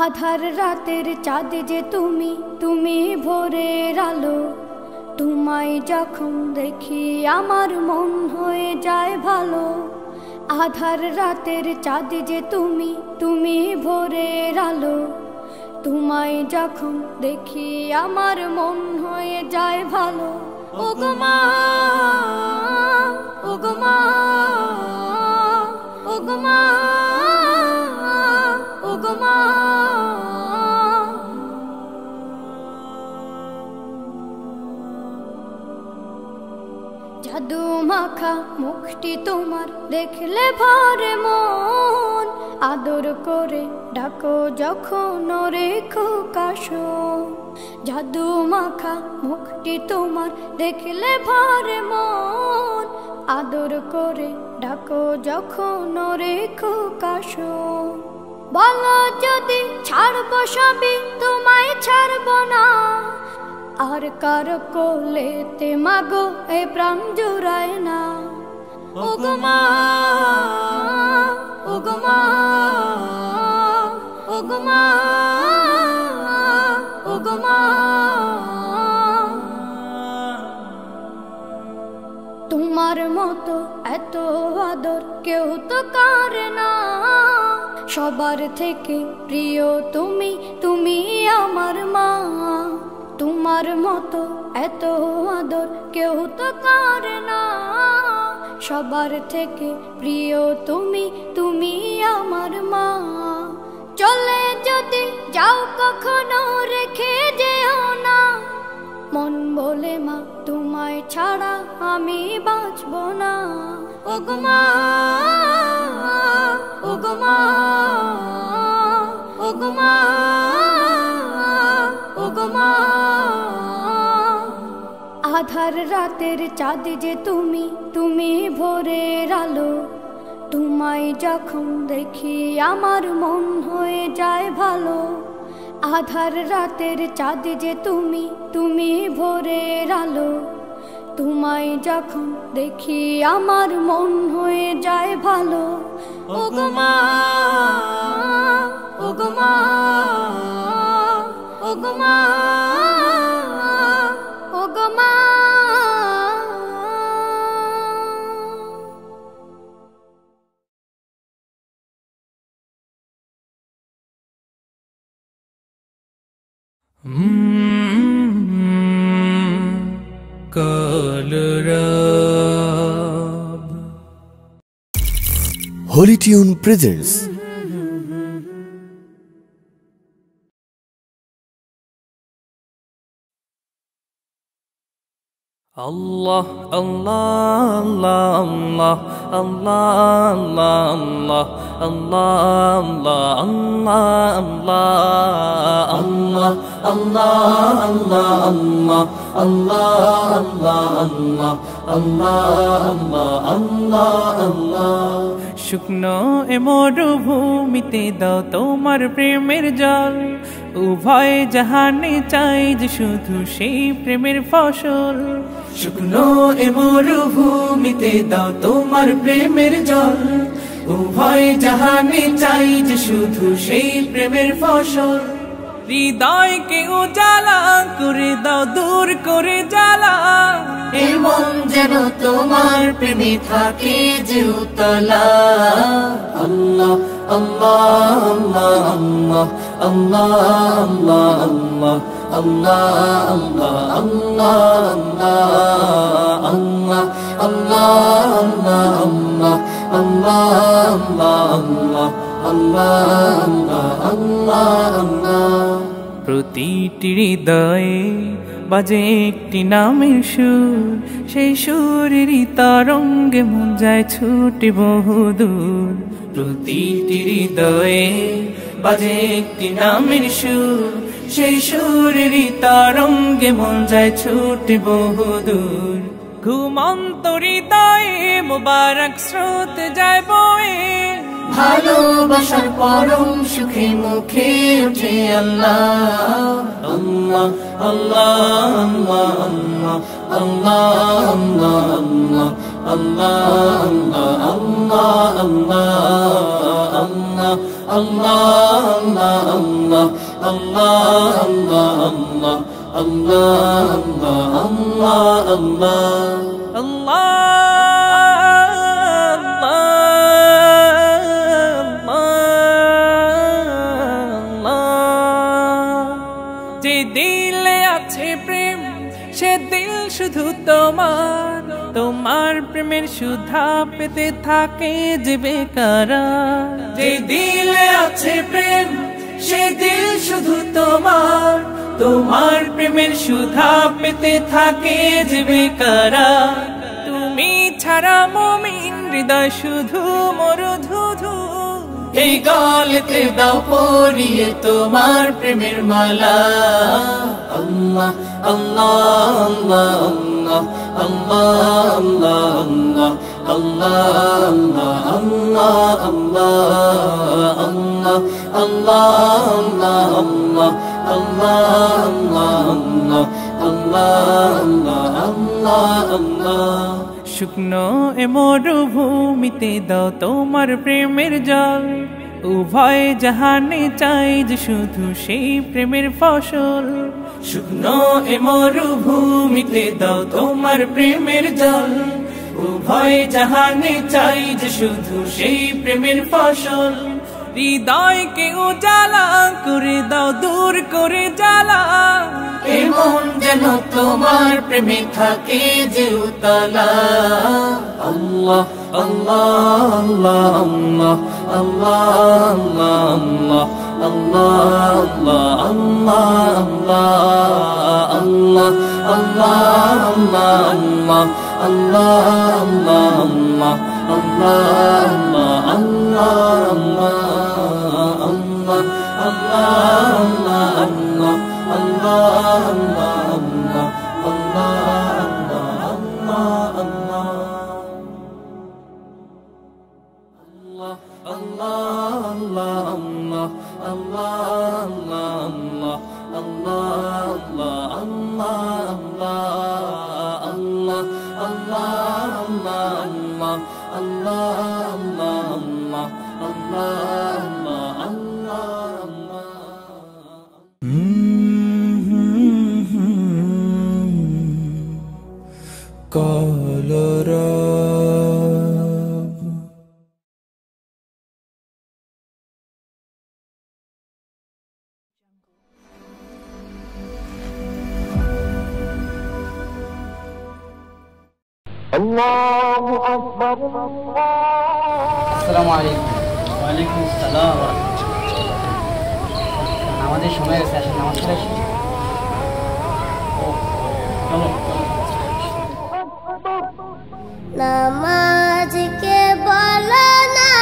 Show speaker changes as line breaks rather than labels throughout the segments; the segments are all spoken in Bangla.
আধার রাতের চাঁদ যে তুমি, তুমি ভোরের আলো। তোমায় যখন দেখি আমার মন হয়ে যায় ভালো। আধার রাতের চাঁদ যে তুমি, তুমি ভোরের আলো। তোমায় যখন দেখি আমার মন হয়ে যায় ভালো। ওগো মা, ওগো মা, ওগো মা, ওগো মা। জাদু মাখা মুখটি তোমার দেখলে ভরে মন। আদর করে ডাকো যখন রেখো কাশো। জাদু মাখা মুখটি তোমার দেখলে ভরে মন। আদর করে ডাকো যখন রেখো কাশো। বলো যদি ছাড়বো সবই, তোমায় ছাড়বো না। আর কার কোলেতে মাগো এ প্রাণ জুড়ায় না। ওগো মা, ওগো মা, ওগো মা, ওগো মা। তোমার মতো এত আদর কেউ তো করে না। সবার থেকে প্রিয় তুমি, তুমি আমার মা। তোমার মতো এত আদর কেউ তো করে না। সবার থেকে প্রিয় তুমি, তুমি আমার মা। চলে যদি যাও কখনো রেখে যেও না। মন বলে মা তোমায় ছাড়া আমি বাঁচব না। ওগো মা, ওগো মা, ওগো মা, ওগো মা। আধার রাতের চাঁদ যে তুমি, তুমি ভোরের আলো। তোমায় যখন দেখি আমার মন হয়ে যায় ভালো। আধার রাতের চাঁদ যে তুমি, তুমি ভোরের আলো। তোমায় যখন দেখি আমার মন হয়ে যায় ভালো। ওগো মা, ওগো মা, ওগো মা, ওগো মা।
Holy Tune presents
Allah, Allah, Allah, Allah, Allah, Allah, Allah, Allah, Allah, Allah, Allah, Allah. শুকনো এ মরুভূমিতে দাও তোমার প্রেমের জল। উভয় জাহানে চাই যে শুধু সেই প্রেমের ফসল। শুকনো এ মরুভূমিতে দাও তোমার প্রেমের জল। উভয় জাহানে চাই যে শুধু সেই প্রেমের ফসল। হৃদয়কে উজালা করে দাও, দূর করে জ্বালা। এই মন যেন তোমার প্রেমে থাকে যে উতলা। আল্লাহ, আল্লাহ, আল্লাহ, আল্লাহ, আল্লাহ, আল্লাহ, আল্লাহ, আল্লাহ, আল্লাহ, আল্লাহ, আল্লাহ, আল্লাহ। প্রতিটি হৃদয়ে বাজে একটি নামের সুর। সেই সুরেরই তরঙ্গে মন যায় ছুটে বহুদূর। প্রতিটি হৃদয়ে বাজে একটি নামের সুর। সেই সুরেরই তরঙ্গে মন যায় ছুটে বহুদূর। ঘুমন্ত হৃদয়ে মোবারক স্রোত যায় বয়ে। ভালোবাসার পরম সুখে মুখে উঠে আল্লাহ, আল্লাহ, আল্লাহ, আল্লাহ, আল্লাহ, আল্লাহ, আল্লাহ, আল্লাহ, আল্লাহ, আল্লাহ, যে দিলে আছে প্রেম সে দিল শুধু তোমার, তোমার প্রেমের সুধা পেতে থাকে যে বেকারার। যে দিলে আছে প্রেম সে দিল শুধু তোমার, তোমার প্রেমের সুধা পেতে থাকে যে বেকারার। তুমি ছাড়া মুমিন হৃদয় শুধু মরুধুধু, এই গলেতে দাও পরিয়ে তোমার প্রেমের মালা। আল্লাহ আল্লাহ আল্লাহ আল্লাহ আল্লাহ আল্লাহ আল্লাহ আল্লাহ আল্লাহ আল্লাহ আল্লাহ আল্লাহ আল্লাহ। শুকনো এ মরুভূমিতে দাও তোমার প্রেমের জল, উভয় জাহানে চাই যে শুধু সেই প্রেমের ফসল। শুকনো এ মরুভূমিতে দাও তোমার প্রেমের জল, উভয় জাহানে চাই যে শুধু সেই প্রেমের ফসল। হৃদয়কে উজালা করে দাও দূর করে জ্বালা, এমন যেন তোমার প্রেমে থাকে যে উতলা। আল্লাহ আল্লাহ আল্লাহ আল্লাহ আল্লাহ আল্লাহ আল্লাহ আল্লাহ আল্লাহ আল্লাহ
আসসালামু আলাইকুম।
ওয়ালাইকুম আসসালাম। আমাদের সময় গেছে, আসেন নামাজ পড়ে আসি। চলো
নামাজকে বলো না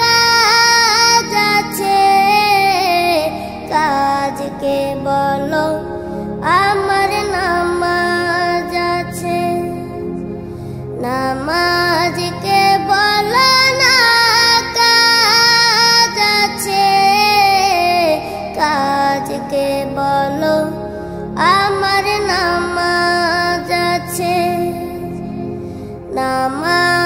কাজ আছে, কাজকে বলো আমার নামাজ আছে। নামাজকে বলো না কাজ আছে, কাজকে বলো আমার নামাজ আছে। নামাজ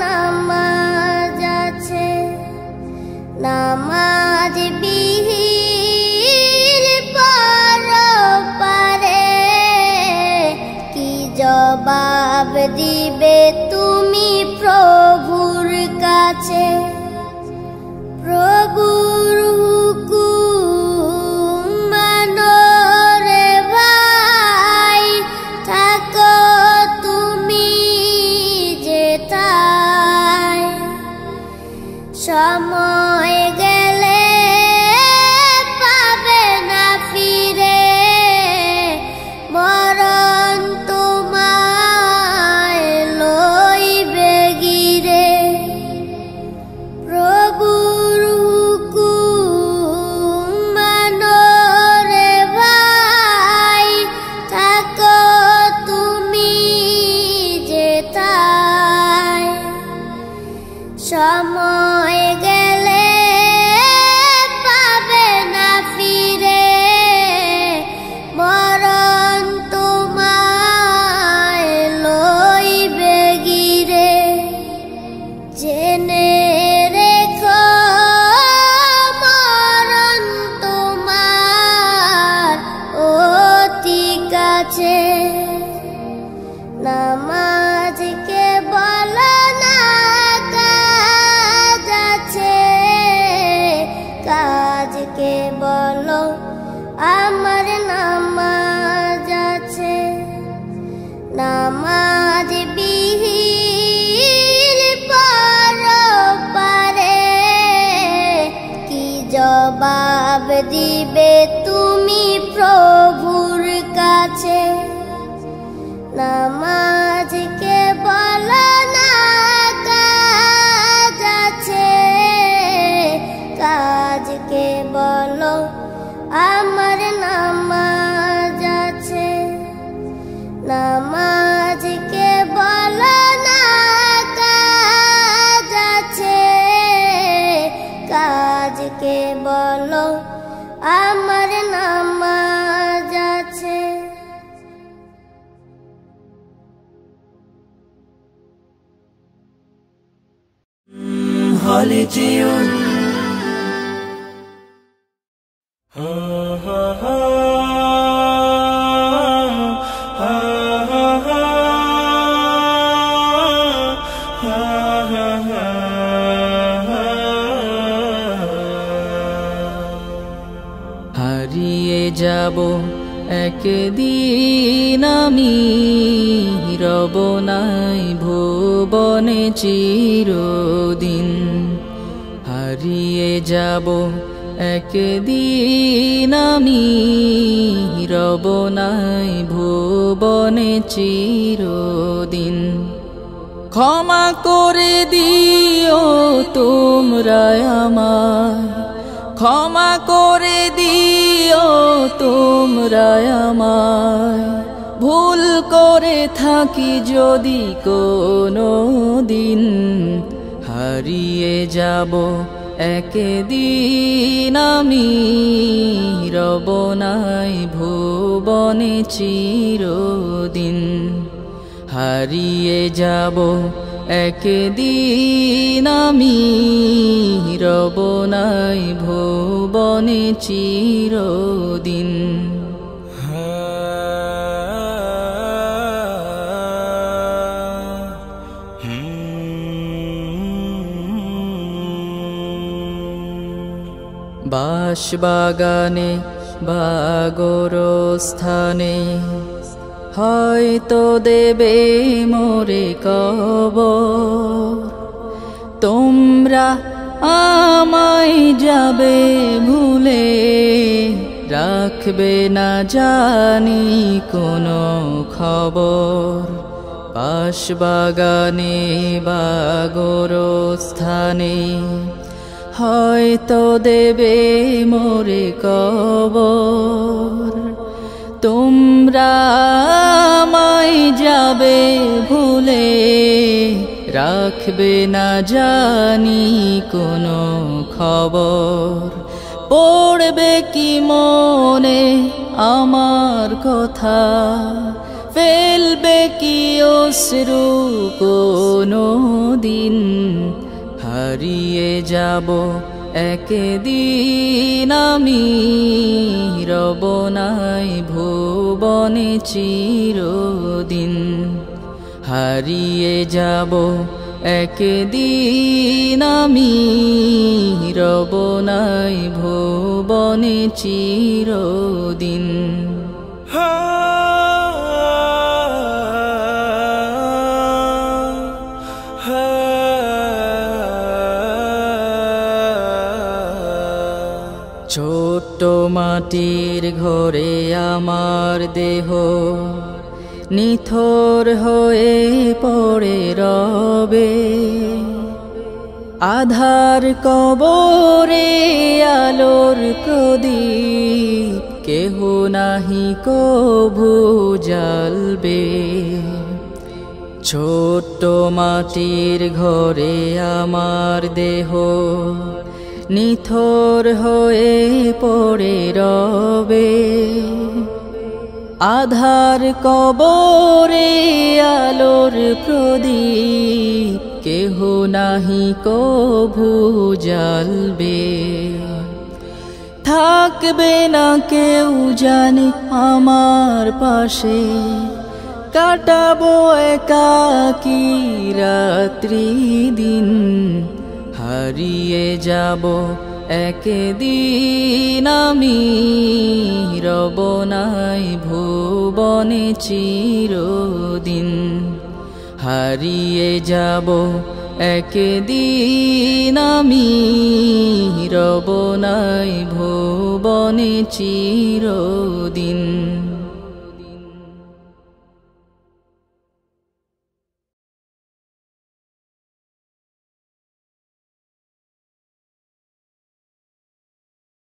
নামাজ আছে, নামাজ বিহীন পরপারে কি জবাব দিবে তুমি প্রভুর কাছে? প্রভুর হুকুম মানো রে ভাই, থাকো তুমি যেথায়। সময় গেলে পাবে না ফিরে, মরণ তোমায় লইবে গিরে। প্রভুর হুকুম মানো রে ভাই, থাকো তুমি যেথায়। সময় গেলে পাবে না ফিরে, মরণ তোমায় লইবে গিরে। জেনে রেখো মরণ তোমার অতি কাছে। নামাজকে বলো না কাজ আছে, কাজকে বলো আমার নামাজ আছে। নামাজ বিহীন পরপারে কি জবাব দিবে তুমি প্রভুর কাছে? নামাজকে বলো না কাজ আছে, কাজকে বলো আমার নামাজ আছে। নামাজকে বলো না কাজ আছে, কাজকে বলো আমার নামাজ আছে।
Holy Tune.
হারিয়ে যাব একদিন আমি, রব নাই ভুবনে চিরদিন। হারিয়ে যাব একদিন আমি, রব নাই ভুবনে চিরদিন। ক্ষমা করে দিও তোমরা আমায়, ক্ষমা করে দিও তোমরা আমায়। ভুল করে থাকি যদি কোনো দিন, হারিয়ে যাব একদিন আমি, রব নাই ভুবনে চিরদিন। হারিয়ে যাব একদিন আমি, রব নাই ভুবনে চিরদিন। বাঁশবাগানে বা গোরস্থানে হয়তো দেবে মোরে কবর। তোমরা আমায় যাবে ভুলে, রাখবে না জানি কোনো খবর। বাঁশবাগানে বা গোরস্থানে হয়তো দেবে মোরে কবর। তোমরা আমায় যাবে ভুলে, রাখবে না জানি কোনো খবর। পড়বে কি মনে আমার কথা, ফেলবে কি অশ্রু কোনো দিন, হারিয়ে যাব একদিন আমি, রব নাই ভুবনে চিরদিন। হারিয়ে যাব একদিন আমি, রব নাই ভুবনে চিরদিন। ছোট্ট মাটির ঘরে আমার দেহ নিথর হয়ে পড়ে রবে, আধার কবরে আলোর প্রদীপ কেহ নাহি কভু জ্বালবে। ছোট্ট মাটির ঘরে আমার দেহ নিথর হয়ে পড়ে রবে, আধার কবরে আলোর প্রদীপ কেহ নাহি কভু জ্বালবে। থাকবে না কেউ জানে আমার পাশে, কাটাবো একাকী রাত্রি দিন। হারিয়ে যাব একদিন আমি, রব নাই ভুবনে চিরদিন। হারিয়ে যাব একদিন আমি, রব নাই ভুবনে চিরদিন।